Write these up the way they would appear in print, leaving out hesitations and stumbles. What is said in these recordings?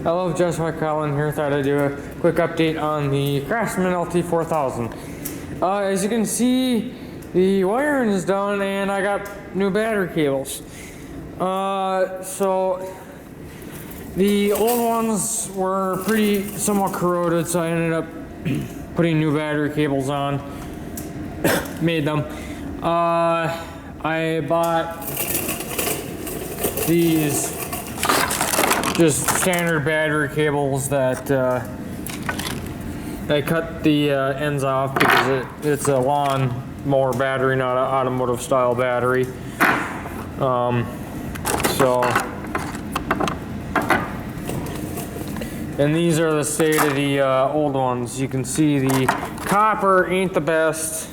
Hello, Joshua Collin here. Thought I'd do a quick update on the Craftsman LT 4000. As you can see, the wiring is done and I got new battery cables. So the old ones were somewhat corroded, so I ended up putting new battery cables on. Made them. I bought these just standard battery cables that I cut the ends off because it's a lawn mower battery, not an automotive style battery. And these are the state of the old ones. You can see the copper ain't the best.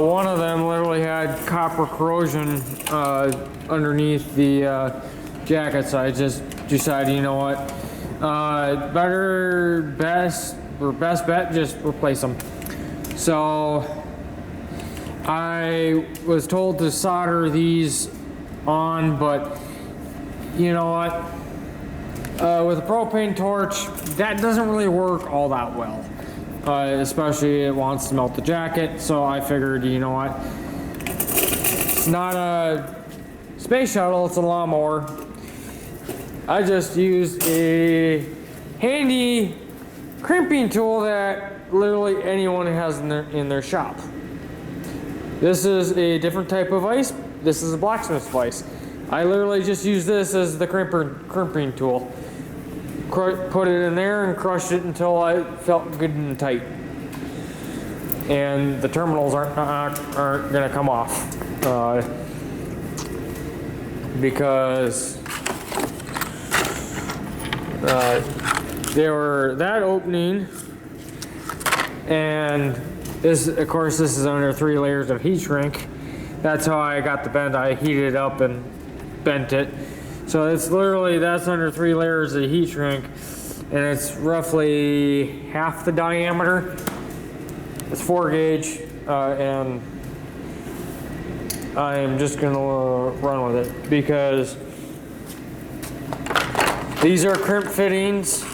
One of them literally had copper corrosion underneath the jacket, so I just decided, you know what, best bet, just replace them. So I was told to solder these on, but you know what, with a propane torch, that doesn't really work all that well. Especially it wants to melt the jacket, so I figured, you know what, it's not a space shuttle, it's a lawnmower. I just used a handy crimping tool that literally anyone has in their shop. This is a different type of vise. This is a blacksmith's vise. I literally just used this as the crimping tool. Put it in there and crushed it until I felt good and tight. And the terminals aren't gonna come off because they were that opening, and this, of course, this is under 3 layers of heat shrink. That's how I got the bend. I heated it up and bent it. So it's literally, that's under 3 layers of heat shrink, and it's roughly half the diameter. It's 4 gauge, and I'm just gonna run with it because these are crimp fittings.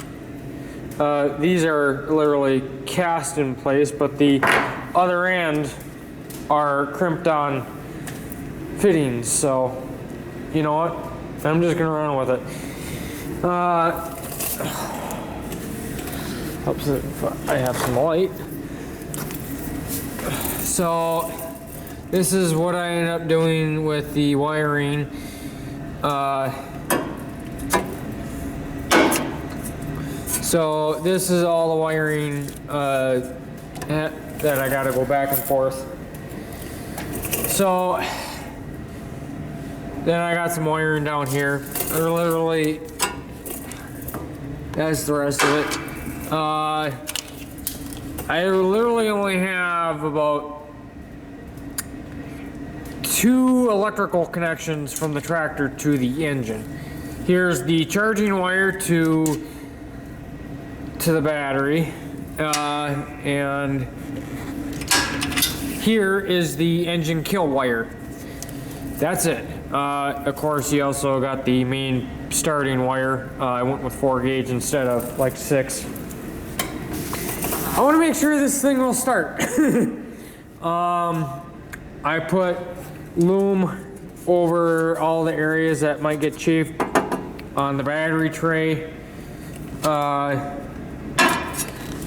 These are literally cast in place, but the other end are crimped on fittings. So, you know what? I'm just gonna run with it. Helps if I have some light. So this is what I ended up doing with the wiring. So this is all the wiring that I gotta go back and forth. So then I got some wiring down here. Literally, that's the rest of it. I literally only have about 2 electrical connections from the tractor to the engine. Here's the charging wire to the battery, and here is the engine kill wire. That's it. Of course, you also got the main starting wire. I went with 4 gauge instead of like 6. I want to make sure this thing will start. I put loom over all the areas that might get chafed on the battery tray.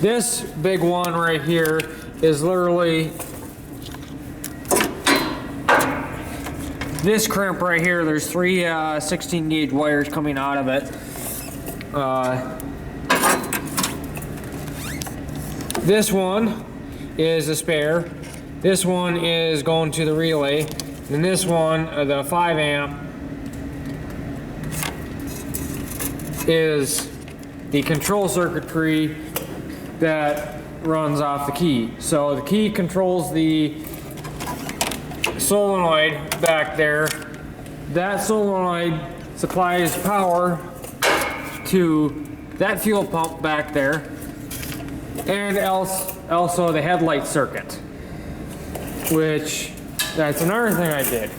This big one right here is literally this crimp right here. There's 3 16 gauge wires coming out of it. This one is a spare. This one is going to the relay. And this one, the 5 amp, is the control circuitry that runs off the key. So the key controls the solenoid back there. That solenoid supplies power to that fuel pump back there, and also the headlight circuit, which that's another thing I did.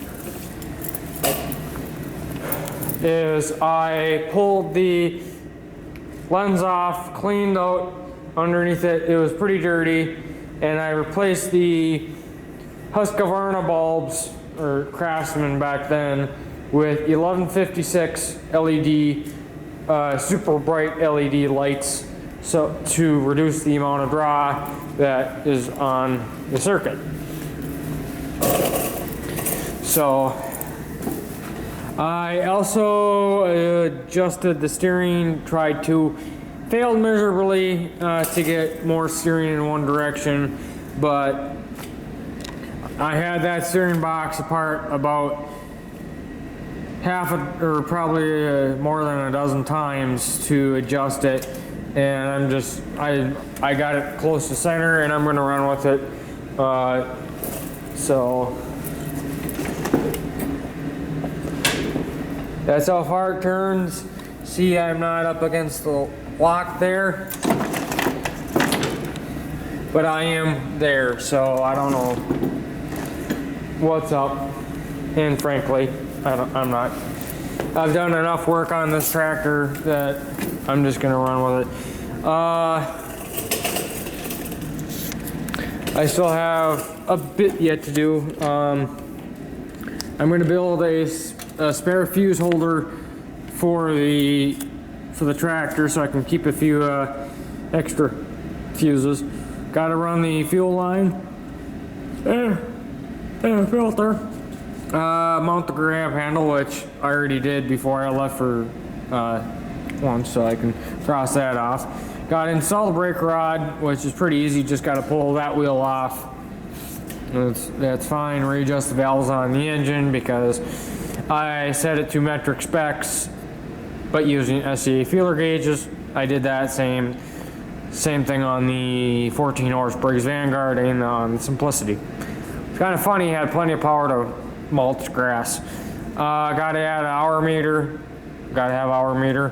Is I pulled the lens off, cleaned out underneath it. It was pretty dirty, and I replaced the Husqvarna bulbs, or Craftsman back then, with 1156 LED, super bright LED lights, so to reduce the amount of draw that is on the circuit. So I also adjusted the steering, failed miserably to get more steering in one direction, but I had that steering box apart about or probably more than a dozen times to adjust it, and I got it close to center, and I'm going to run with it. So that's how far it turns. See, I'm not up against the lock there, but I am there, so I don't know what's up, and frankly, I'm not. I've done enough work on this tractor that I'm just gonna run with it. I still have a bit yet to do. I'm gonna build a spare fuse holder for the tractor so I can keep a few extra fuses. Gotta run the fuel line and a filter. Mount the grab handle, which I already did before I left for lunch, so I can cross that off. Got to install the brake rod, which is pretty easy. Just got to pull that wheel off. That's fine. Readjust the valves on the engine because I set it to metric specs, but using SCA feeler gauges. I did that same thing on the 14 horse Briggs Vanguard and on Simplicity. It's kind of funny. Had plenty of power to mulch grass. Got to add an hour meter. Got to have hour meter.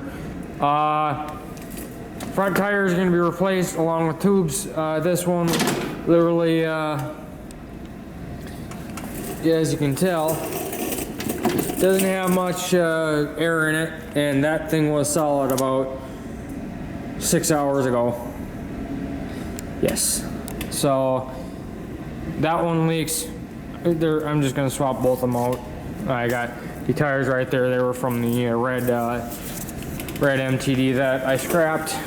Front tire is going to be replaced along with tubes. This one, literally, as you can tell, doesn't have much air in it, and that thing was solid about 6 hours ago. Yes. So that one leaks. I'm just gonna swap both of them out. I got the tires right there. They were from the red MTD that I scrapped.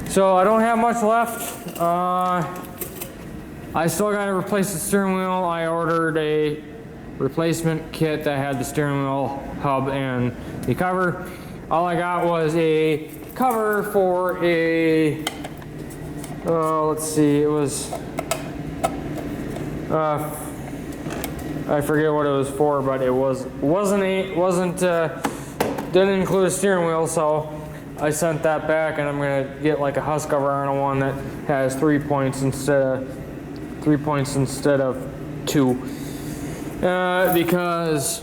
So I don't have much left. I still got to replace the steering wheel. I ordered a replacement kit that had the steering wheel hub and the cover. All I got was a cover for a. Let's see. It was. I forget what it was for, but it didn't include a steering wheel, so I sent that back, and I'm gonna get like a Husqvarna one that has 3 points instead of 2, because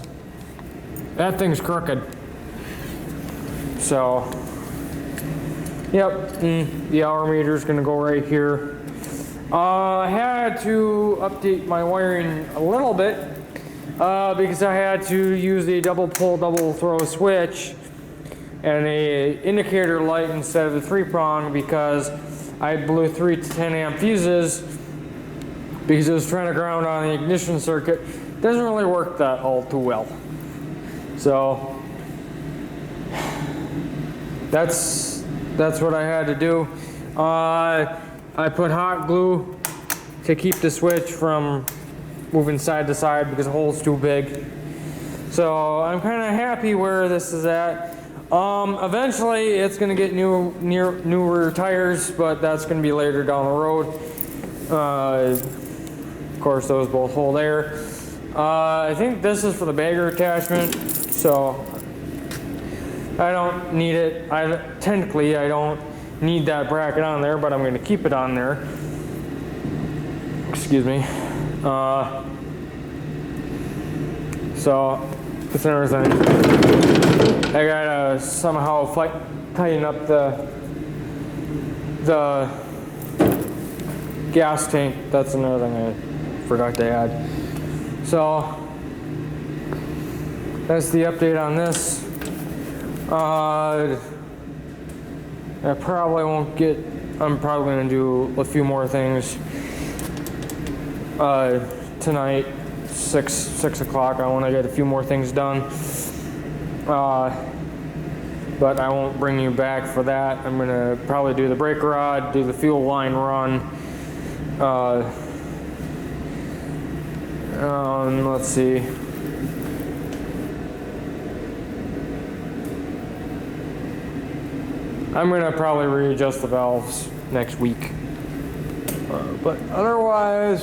that thing's crooked. So, yep, the hour meter is gonna go right here. I had to update my wiring a little bit because I had to use the double pull, double throw switch and a indicator light instead of the 3-prong because I blew 3 to 10 amp fuses because it was trying to ground on the ignition circuit. Doesn't really work that all too well. So that's what I had to do. I put hot glue to keep the switch from moving side to side because the hole's too big. So I'm kind of happy where this is at. Eventually it's going to get newer tires, but that's going to be later down the road. Of course, those both hold air. I think this is for the bagger attachment, so I don't need it. Technically, I don't need that bracket on there, but I'm going to keep it on there. Excuse me. So that's another thing. I gotta somehow tighten up the gas tank. That's another thing I forgot to add. So that's the update on this. I probably won't get, I'm probably gonna do a few more things tonight, 6 o'clock. I want to get a few more things done, but I won't bring you back for that. I'm gonna probably do the brake rod, do the fuel line run. Let's see. I'm gonna probably readjust the valves next week, but otherwise,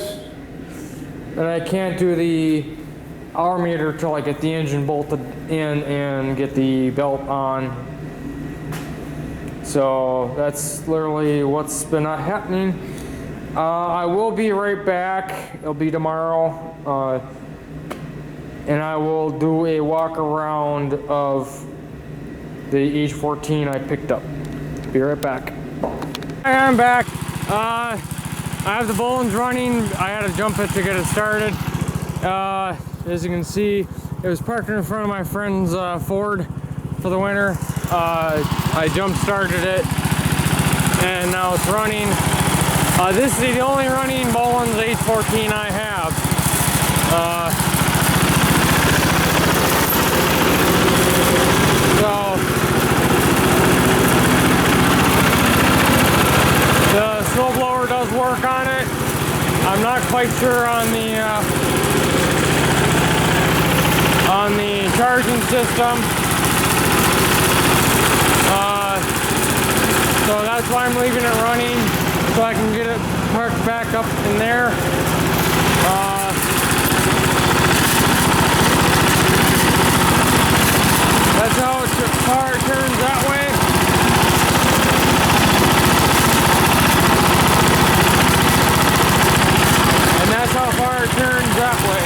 and I can't do the hour meter till I get the engine bolted in and get the belt on. So that's literally what's been happening. I will be right back. It'll be tomorrow, and I will do a walk around of the H14 I picked up. Be right back. I'm back. I have the Bolens running. I had to jump it to get it started. As you can see, it was parked in front of my friend's Ford for the winter. I jump started it, and now it's running. This is the only running Bolens H14 I have. The snowblower does work on it. I'm not quite sure on the charging system. So that's why I'm leaving it running, so I can get it parked back up in there. That's how far it turns that way. And that's how far it turns that way.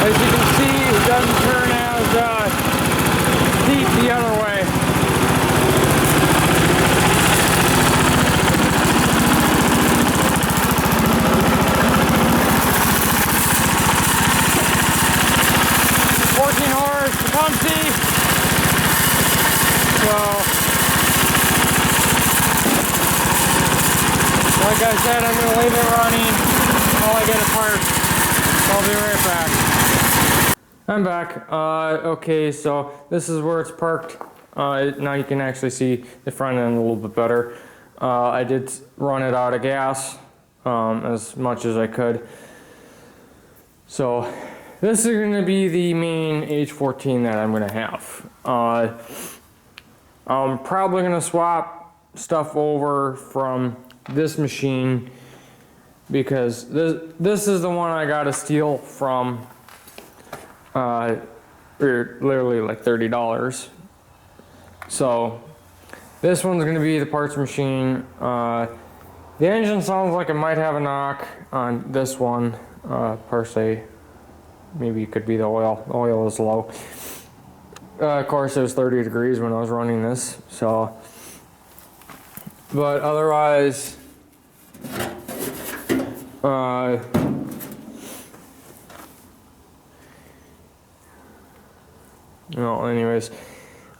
As you can see, it doesn't turn as deep the other way. Pumpy. So, like I said, I'm going to leave it running while I get it parked. I'll be right back. I'm back. Okay, so this is where it's parked. Now you can actually see the front end a little bit better. I did run it out of gas as much as I could. So this is going to be the main H14 that I'm going to have. I'm probably going to swap stuff over from this machine because this is the one I got to steal from literally like $30. So this one's going to be the parts machine. The engine sounds like it might have a knock on this one per se. Maybe it could be the oil. The oil is low. Of course, it was 30 degrees when I was running this, so. But otherwise, no, anyways.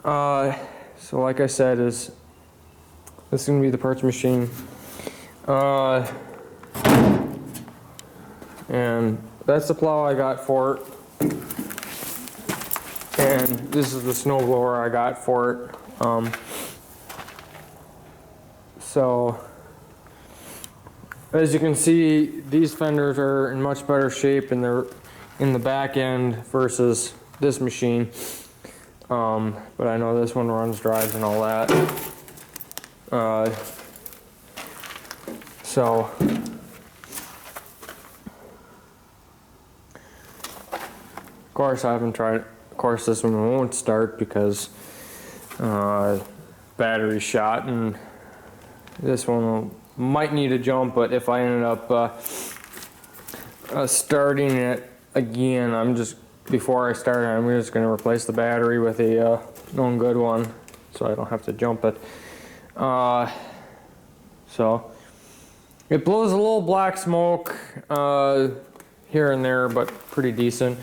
So like I said, this is gonna be the parts machine. And that's the plow I got for it. And this is the snowblower I got for it. So, as you can see, these fenders are in much better shape and they're in the back end versus this machine. But I know this one runs, drives, and all that. So, of course, I haven't tried it. Of course, this one won't start because battery's shot, and this one might need a jump. But if I ended up starting it again, before I start it, I'm just going to replace the battery with a known good one, so I don't have to jump it. So it blows a little black smoke. here and there, but pretty decent.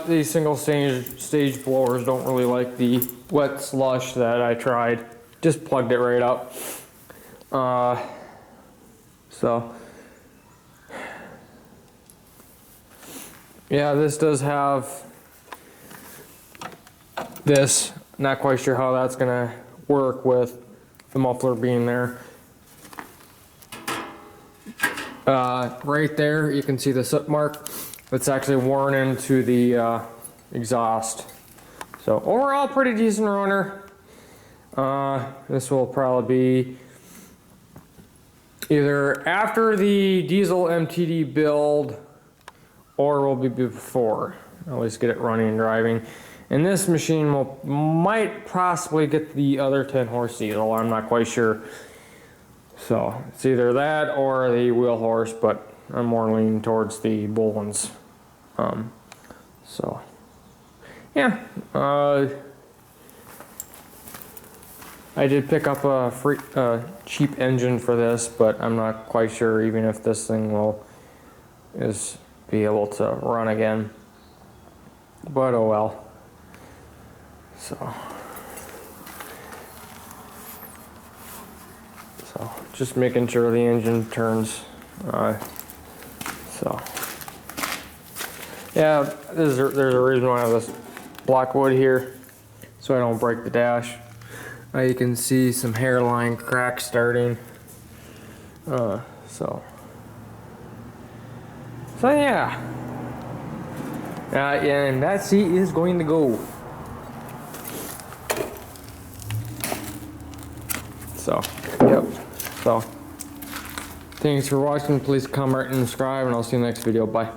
These single stage blowers don't really like the wet slush that I tried. Just plugged it right up. So yeah, this does have this. Not quite sure how that's gonna work with the muffler being there. Right there you can see the soot mark that's actually worn into the exhaust. So overall, pretty decent runner. This will probably be either after the diesel MTD build or will be before. At least get it running and driving. And this machine might possibly get the other 10 horse diesel. I'm not quite sure. So it's either that or the wheel horse, but I'm more leaning towards the Bolens. So yeah, I did pick up a free cheap engine for this, but I'm not quite sure even if this thing will be able to run again. But oh well. So just making sure the engine turns. So yeah, there's a reason why I have this block wood here, so I don't break the dash. You can see some hairline cracks starting. So yeah. And that seat is going to go. So, yep. So, thanks for watching. Please comment and subscribe, and I'll see you in the next video. Bye.